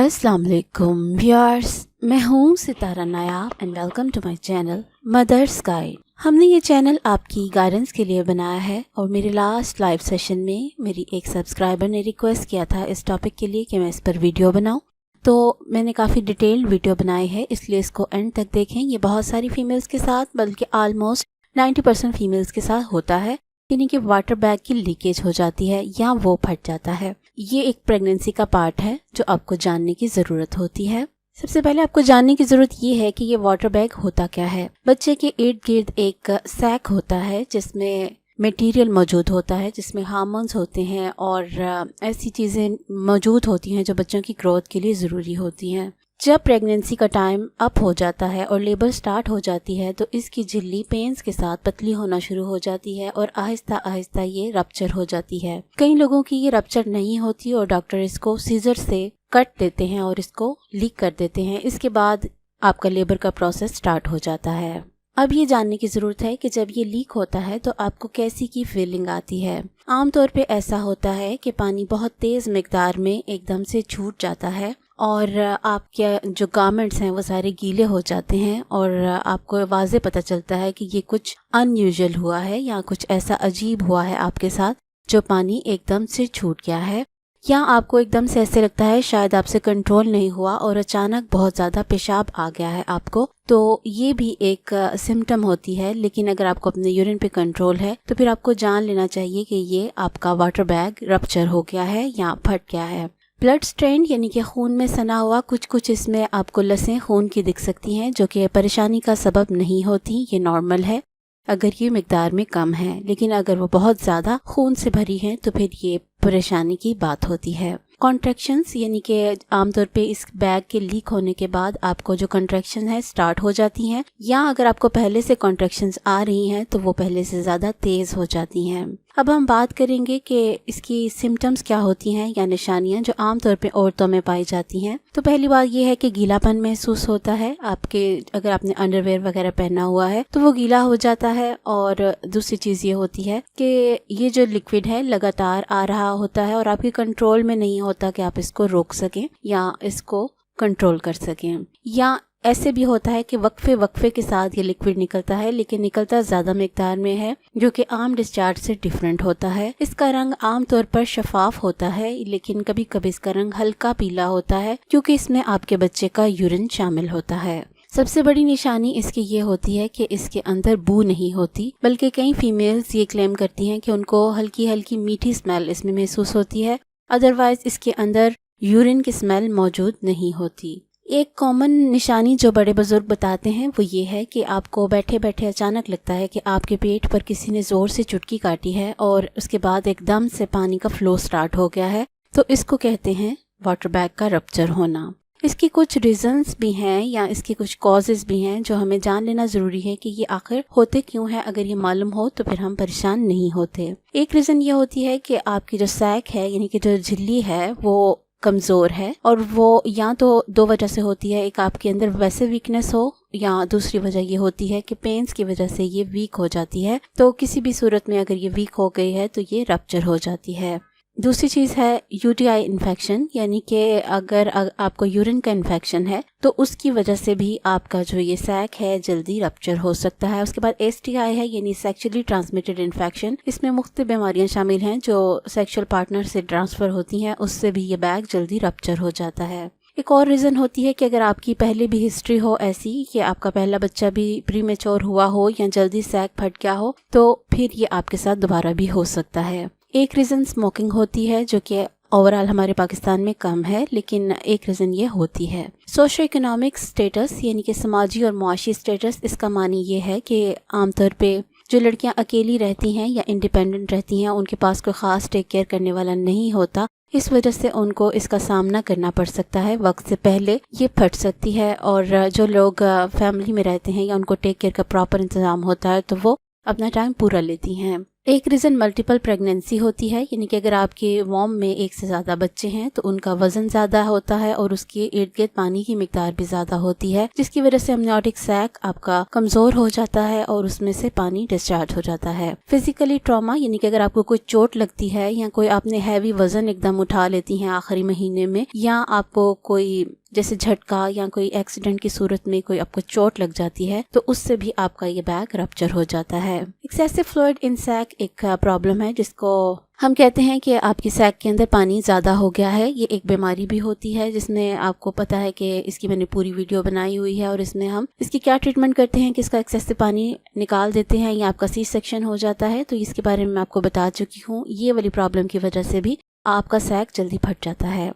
अस्सलाम वालेकुम व्यूअर्स, मैं हूँ Sitaranayab and welcome to my channel Mother's Guide. हमने ये चैनल आपकी गाइडेंस के लिए बनाया है और मेरे लास्ट लाइव सेशन में मेरी एक सब्सक्राइबर ने रिक्वेस्ट किया था इस टॉपिक के लिए कि मैं इस पर वीडियो बनाऊं, तो मैंने काफ़ी डिटेल्ड वीडियो बनाई है, इसलिए इसको एंड तक देखें। ये बहुत सारी फीमेल्स के साथ, बल्कि ऑलमोस्ट 90% फीमेल्स के साथ होता है, यानी कि वाटर बैग की लीकेज हो जाती है या वो फट जाता है। ये एक प्रेगनेंसी का पार्ट है जो आपको जानने की ज़रूरत होती है। सबसे पहले आपको जानने की ज़रूरत ये है कि ये वाटर बैग होता क्या है। बच्चे के इर्द गिर्द एक सैक होता है जिसमें मटेरियल मौजूद होता है, जिसमें हार्मोन्स होते हैं और ऐसी चीज़ें मौजूद होती हैं जो बच्चों की ग्रोथ के लिए ज़रूरी होती हैं। जब प्रेगनेंसी का टाइम अप हो जाता है और लेबर स्टार्ट हो जाती है तो इसकी झिल्ली पेन्स के साथ पतली होना शुरू हो जाती है और आहिस्ता आहिस्ता ये रप्चर हो जाती है। कई लोगों की ये रप्चर नहीं होती और डॉक्टर इसको सीजर से कट देते हैं और इसको लीक कर देते हैं। इसके बाद आपका लेबर का प्रोसेस स्टार्ट हो जाता है। अब ये जानने की ज़रूरत है कि जब ये लीक होता है तो आपको कैसी की फीलिंग आती है। आमतौर पे ऐसा होता है कि पानी बहुत तेज़ मिकदार में एकदम से छूट जाता है और आपके जो गारमेंट्स हैं वो सारे गीले हो जाते हैं और आपको वाज़े पता चलता है कि ये कुछ अनयूजुअल हुआ है या कुछ ऐसा अजीब हुआ है आपके साथ जो पानी एकदम से छूट गया है, या आपको एकदम से ऐसे लगता है शायद आपसे कंट्रोल नहीं हुआ और अचानक बहुत ज़्यादा पेशाब आ गया है आपको। तो ये भी एक सिम्टम होती है, लेकिन अगर आपको अपने यूरिन पे कंट्रोल है तो फिर आपको जान लेना चाहिए कि ये आपका वाटर बैग रप्चर हो गया है या फट गया है। ब्लड स्ट्रेन यानी कि खून में सना हुआ कुछ इसमें आपको लसें खून की दिख सकती हैं, जो कि परेशानी का सबब नहीं होती, ये नॉर्मल है अगर ये मिकदार में कम है, लेकिन अगर वो बहुत ज़्यादा खून से भरी है तो फिर ये परेशानी की बात होती है। कॉन्ट्रैक्शंस यानी कि आमतौर पे इस बैग के लीक होने के बाद आपको जो कॉन्ट्रैक्शन है स्टार्ट हो जाती हैं, या अगर आपको पहले से कॉन्ट्रैक्शंस आ रही हैं तो वो पहले से ज़्यादा तेज़ हो जाती हैं। अब हम बात करेंगे कि इसकी सिम्टम्स क्या होती हैं या निशानियां जो आमतौर पे औरतों में पाई जाती हैं। तो पहली बात ये है कि गीलापन महसूस होता है आपके, अगर आपने अंडरवेयर वगैरह पहना हुआ है तो वो गीला हो जाता है। और दूसरी चीज़ ये होती है कि ये जो लिक्विड है लगातार आ रहा होता है और आपके कंट्रोल में नहीं होता कि आप इसको रोक सकें या इसको कंट्रोल कर सकें। या ऐसे भी होता है कि वक्फे के साथ ये लिक्विड निकलता है, लेकिन निकलता ज़्यादा मिकदार में है, जो कि आम डिस्चार्ज से डिफरेंट होता है। इसका रंग आमतौर पर शफाफ होता है, लेकिन कभी कभी इसका रंग हल्का पीला होता है क्योंकि इसमें आपके बच्चे का यूरिन शामिल होता है। सबसे बड़ी निशानी इसकी ये होती है कि इसके अंदर बू नहीं होती, बल्कि कई फीमेल्स ये क्लेम करती हैं कि उनको हल्की हल्की मीठी स्मेल इसमें महसूस होती है, अदरवाइज इसके अंदर यूरिन की स्मेल मौजूद नहीं होती। एक कॉमन निशानी जो बड़े बुजुर्ग बताते हैं वो ये है कि आपको बैठे बैठे अचानक लगता है कि आपके पेट पर किसी ने ज़ोर से चुटकी काटी है और उसके बाद एकदम से पानी का फ्लो स्टार्ट हो गया है, तो इसको कहते हैं वाटर बैग का रप्चर होना। इसकी कुछ रीजंस भी हैं या इसकी कुछ कॉजेज़ भी हैं जो हमें जान लेना ज़रूरी है कि ये आखिर होते क्यों है। अगर ये मालूम हो तो फिर हम परेशान नहीं होते। एक रीज़न ये होती है कि आपकी जो सैक है यानी कि जो झिल्ली है वो कमज़ोर है, और वो या तो दो वजह से होती है, एक आपके अंदर वैसे वीकनेस हो या दूसरी वजह ये होती है कि पेन्स की वजह से ये वीक हो जाती है। तो किसी भी सूरत में अगर ये वीक हो गई है तो ये रप्चर हो जाती है। दूसरी चीज़ है यूटीआई इन्फेक्शन, यानी कि अगर आपको यूरिन का इन्फेक्शन है तो उसकी वजह से भी आपका जो ये सैक है जल्दी रप्चर हो सकता है। उसके बाद एसटीआई है यानी सेक्सुअली ट्रांसमिटेड इन्फेक्शन। इसमें मुख्तलिफ बीमारियां शामिल हैं जो सेक्सुअल पार्टनर से ट्रांसफ़र होती हैं, उससे भी ये बैग जल्दी रप्चर हो जाता है। एक और रीज़न होती है कि अगर आपकी पहले भी हिस्ट्री हो ऐसी कि आपका पहला बच्चा भी प्रीमेच्योर हुआ हो या जल्दी सैक फट गया हो, तो फिर ये आपके साथ दोबारा भी हो सकता है। एक रीज़न स्मोकिंग होती है जो कि ओवरऑल हमारे पाकिस्तान में कम है, लेकिन एक रीज़न ये होती है। सोशो इकोनॉमिक स्टेटस यानी कि समाजी और मुआशी स्टेटस, इसका मानी ये है कि आमतौर पे जो लड़कियां अकेली रहती हैं या इंडिपेंडेंट रहती हैं उनके पास कोई ख़ास टेक केयर करने वाला नहीं होता, इस वजह से उनको इसका सामना करना पड़ सकता है। वक्त से पहले ये फट सकती है, और जो लोग फैमिली में रहते हैं या उनको टेक केयर का प्रॉपर इंतज़ाम होता है तो वो अपना टाइम पूरा लेती हैं। एक रीज़न मल्टीपल प्रेगनेंसी होती है, यानी कि अगर आपके वॉम में एक से ज़्यादा बच्चे हैं तो उनका वज़न ज़्यादा होता है और उसके इर्द गिर्द पानी की मिकदार भी ज़्यादा होती है, जिसकी वजह से अमनियोटिक सैक आपका कमज़ोर हो जाता है और उसमें से पानी डिस्चार्ज हो जाता है। फिजिकली ट्रॉमा, यानी कि अगर आपको कोई चोट लगती है या कोई आपने हैवी वज़न एकदम उठा लेती हैं आखिरी महीने में, या आपको कोई जैसे झटका या कोई एक्सीडेंट की सूरत में कोई आपको चोट लग जाती है, तो उससे भी आपका ये बैग रप्चर हो जाता है। एक्सेसिव फ्लूइड इन सैक एक प्रॉब्लम है जिसको हम कहते हैं कि आपकी सैक के अंदर पानी ज़्यादा हो गया है। ये एक बीमारी भी होती है जिसमें आपको पता है कि इसकी मैंने पूरी वीडियो बनाई हुई है और इसमें हम इसकी क्या ट्रीटमेंट करते हैं कि इसका एक्सेसिव पानी निकाल देते हैं या आपका सी सेक्शन हो जाता है, तो इसके बारे में मैं आपको बता चुकी हूँ। ये वाली प्रॉब्लम की वजह से भी आपका सैक जल्दी फट जाता है।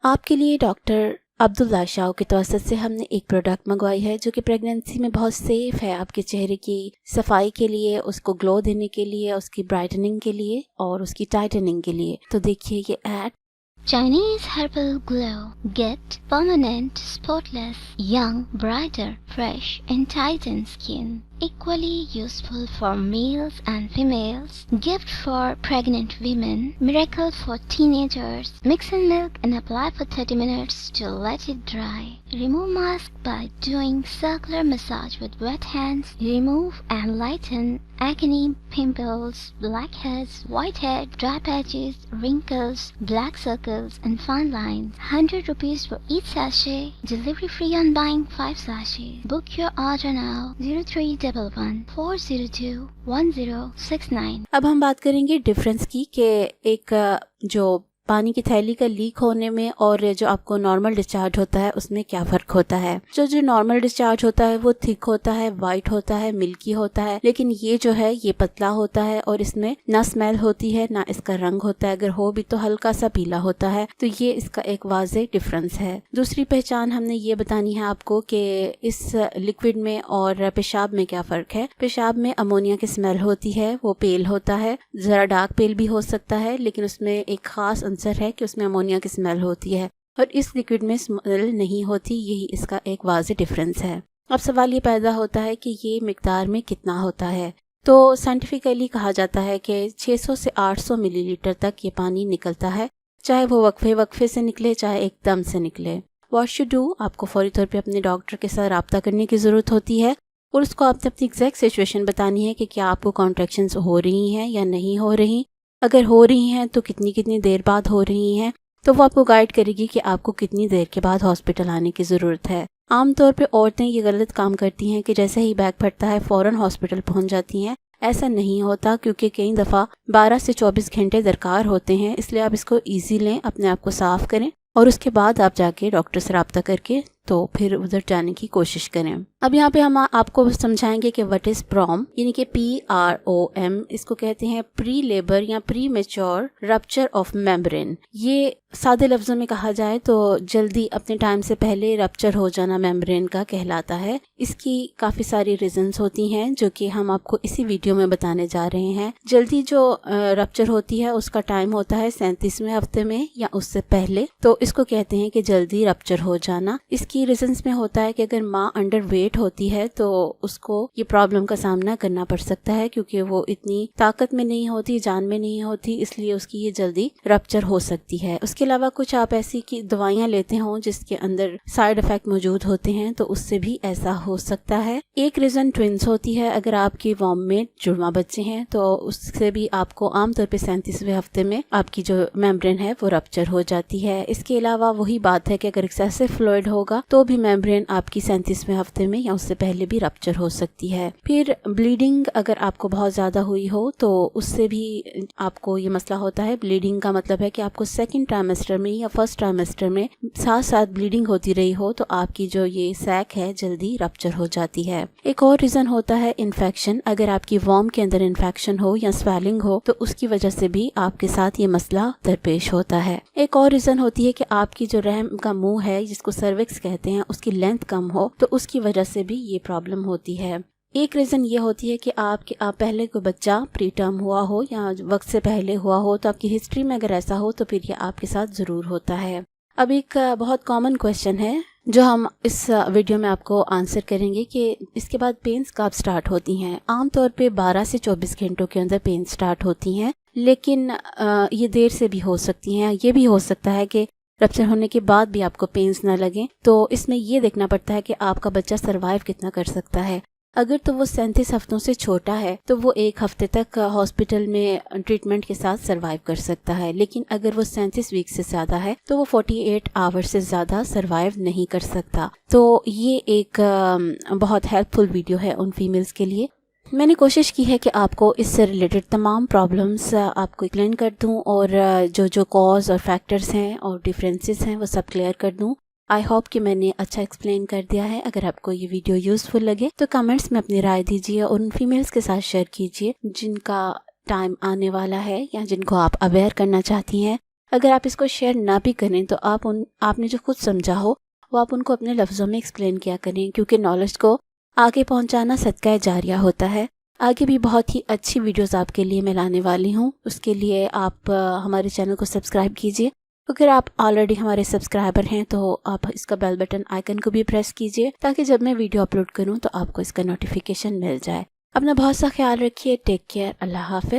आपके लिए डॉक्टर अब्दुल्ला शाह की तवसत से हमने एक प्रोडक्ट मंगवाई है जो कि प्रेगनेंसी में बहुत सेफ है, आपके चेहरे की सफाई के लिए, उसको ग्लो देने के लिए, उसकी ब्राइटनिंग के लिए और उसकी टाइटनिंग के लिए। तो देखिए ये add. Chinese Herbal Glow. Get permanent, spotless, young, brighter, fresh and tightened skin. Equally useful for males and females. Gift for pregnant women. Miracle for teenagers. Mix in milk and apply for 30 minutes to let it dry. Remove mask by doing circular massage with wet hands. Remove and lighten acne, pimples, blackheads, whitehead, dry patches, wrinkles, black circles and fine lines. 100 rupees for each sachet. Delivery free on buying 5 sachets. Book your order now. 0311-402-1069. अब हम बात करेंगे difference की कि एक जो पानी की थैली का लीक होने में और जो आपको नॉर्मल डिस्चार्ज होता है उसमें क्या फर्क होता है। जो नॉर्मल डिस्चार्ज होता है वो थिक होता है, वाइट होता है, मिल्की होता है, लेकिन ये जो है ये पतला होता है और इसमें ना स्मेल होती है ना इसका रंग होता है, अगर हो भी तो हल्का सा पीला होता है। तो ये इसका एक वाज़ेह डिफरेंस है। दूसरी पहचान हमने ये बतानी है आपको कि इस लिक्विड में और पेशाब में क्या फर्क है। पेशाब में अमोनिया की स्मेल होती है, वो पेल होता है, जरा डार्क पेल भी हो सकता है, लेकिन उसमें एक खास आंसर है कि उसमें अमोनिया की स्मेल होती है और इस लिक्विड में स्मेल नहीं होती। यही इसका एक वाज़ेह डिफरेंस है। अब सवाल ये पैदा होता है कि ये मिकदार में कितना होता है। तो साइंटिफिकली कहा जाता है कि 600 से 800 मिलीलीटर तक ये पानी निकलता है, चाहे वो वक्फे से निकले चाहे एकदम से निकले। व्हाट शुड डू, आपको फौरी तौर पे अपने डॉक्टर के साथ रब्ता करने की ज़रूरत होती है और उसको आपने अपनी एग्जैक्ट सिचुएशन बतानी है कि क्या आपको कॉन्ट्रैक्शंस हो रही हैं या नहीं हो रही। अगर हो रही हैं तो कितनी देर बाद हो रही हैं, तो वो आपको गाइड करेगी कि आपको कितनी देर के बाद हॉस्पिटल आने की ज़रूरत है। आमतौर पे औरतें ये गलत काम करती हैं कि जैसे ही बैग फटता है फ़ौरन हॉस्पिटल पहुंच जाती हैं। ऐसा नहीं होता, क्योंकि कई दफ़ा 12 से 24 घंटे दरकार होते हैं। इसलिए आप इसको ईजी लें, अपने आप को साफ़ करें और उसके बाद आप जाके डॉक्टर से रब्ता करके तो फिर उधर जाने की कोशिश करें। अब यहाँ पे हम आपको समझाएंगे कि व्हाट इज प्रॉम, यानी कि PROM, इसको कहते हैं प्री लेबर या pre mature rupture of membrane. ये सादे लफ्जों में कहा जाए तो जल्दी अपने टाइम से पहले रप्चर हो जाना मेम्ब्रेन का कहलाता है। इसकी काफी सारी रीजंस होती हैं जो कि हम आपको इसी वीडियो में बताने जा रहे हैं। जल्दी जो रप्चर होती है उसका टाइम होता है 37वें हफ्ते में या उससे पहले, तो इसको कहते हैं कि जल्दी रप्चर हो जाना। इसकी रीजंस में होता है कि अगर माँ अंडर वेट होती है तो उसको ये प्रॉब्लम का सामना करना पड़ सकता है, क्योंकि वो इतनी ताकत में नहीं होती, जान में नहीं होती, इसलिए उसकी ये जल्दी रप्चर हो सकती है। उसके अलावा कुछ आप ऐसी की दवाइयाँ लेते हो जिसके अंदर साइड इफेक्ट मौजूद होते हैं, तो उससे भी ऐसा हो सकता है। एक रीजन ट्विंस होती है, अगर आपकी वॉम में जुड़वा बच्चे हैं तो उससे भी आपको आमतौर पे 37वें हफ्ते में आपकी जो मेम्ब्रेन है वो रप्चर हो जाती है। इसके अलावा वही बात है कि अगर एक्सेसिव फ्लूइड होगा तो भी मेम्ब्रेन आपकी 37वें हफ्ते में या उससे पहले भी रप्चर हो सकती है। फिर ब्लीडिंग अगर आपको बहुत ज्यादा हुई हो तो उससे भी आपको ये मसला होता है। ब्लीडिंग का मतलब है कि आपको सेकंड ट्राइमेस्टर में या फर्स्ट ट्राइमेस्टर में साथ साथ ब्लीडिंग होती रही हो तो आपकी जो ये सैक है जल्दी रप्चर हो जाती है। एक और रीजन होता है इन्फेक्शन। अगर आपकी वॉर्म के अंदर इन्फेक्शन हो या स्वेलिंग हो तो उसकी वजह से भी आपके साथ ये मसला दरपेश होता है। एक और रीजन होती है कि आपकी जो रहम का मुंह है जिसको सर्विक्स कहते हैं उसकी लेंथ कम हो, तो उसकी वजह से भी ये प्रॉब्लम होती है। एक रीजन ये होती है कि आप पहले कोई बच्चा प्री टर्म हुआ हो या वक्त से पहले हुआ हो, तो आपकी हिस्ट्री में अगर ऐसा हो तो फिर ये आपके साथ जरूर होता है। अब एक बहुत कॉमन क्वेश्चन है جو ہم اس ویڈیو میں آپ کو آنسر کریں گے کہ اس کے بعد پینس کب سٹارٹ ہوتی ہیں۔ عام طور پہ 12 سے 24 گھنٹوں کے اندر پینس سٹارٹ ہوتی ہیں، لیکن یہ دیر سے بھی ہو سکتی ہیں۔ یہ بھی ہو سکتا ہے کہ رپچر ہونے کے بعد بھی آپ کو پینس نہ لگیں، تو اس میں یہ دیکھنا پڑتا ہے کہ آپ کا بچہ سروائیو کتنا کر سکتا ہے۔ اگر تو وہ 37 ہفتوں سے چھوٹا ہے تو وہ 1 ہفتے تک ہاسپٹل میں ٹریٹمنٹ کے ساتھ سروائیو کر سکتا ہے، لیکن اگر وہ 37 ویک سے زیادہ ہے تو وہ 48 آور سے زیادہ سروائیو نہیں کر سکتا۔ تو یہ ایک بہت ہیلپ فل ویڈیو ہے ان فیمیلز کے لیے۔ میں نے کوشش کی ہے کہ آپ کو اس سے ریلیٹڈ تمام پرابلمس آپ کو ایکسپلین کر دوں، اور جو کاز اور فیکٹرز ہیں اور ڈیفرنسز ہیں وہ سب کلیئر کر دوں۔ آئی ہوپ کہ میں نے اچھا ایکسپلین کر دیا ہے۔ اگر آپ کو یہ ویڈیو یوزفل لگے تو کمنٹس میں اپنی رائے دیجیے اور ان فیمیلز کے ساتھ شیئر کیجیے جن کا ٹائم آنے والا ہے یا جن کو آپ اویئر کرنا چاہتی ہیں۔ اگر آپ اس کو شیئر نہ بھی کریں تو آپ نے جو خود سمجھا ہو وہ آپ ان کو اپنے لفظوں میں ایکسپلین کیا کریں، کیونکہ نالج کو آگے پہنچانا صدقہ جاریہ ہوتا ہے۔ آگے بھی بہت ہی اچھی ویڈیوز آپ کے لیے میں لانے والی ہوں، اس کے لیے آپ ہمارے چینل کو سبسکرائب کیجیے۔ اگر آپ آلریڈی ہمارے سبسکرائبر ہیں تو آپ اس کا بیل بٹن آئیکن کو بھی پریس کیجیے تاکہ جب میں ویڈیو اپلوڈ کروں تو آپ کو اس کا نوٹیفیکیشن مل جائے۔ اپنا بہت سا خیال رکھیے، ٹیک کیئر، اللہ حافظ۔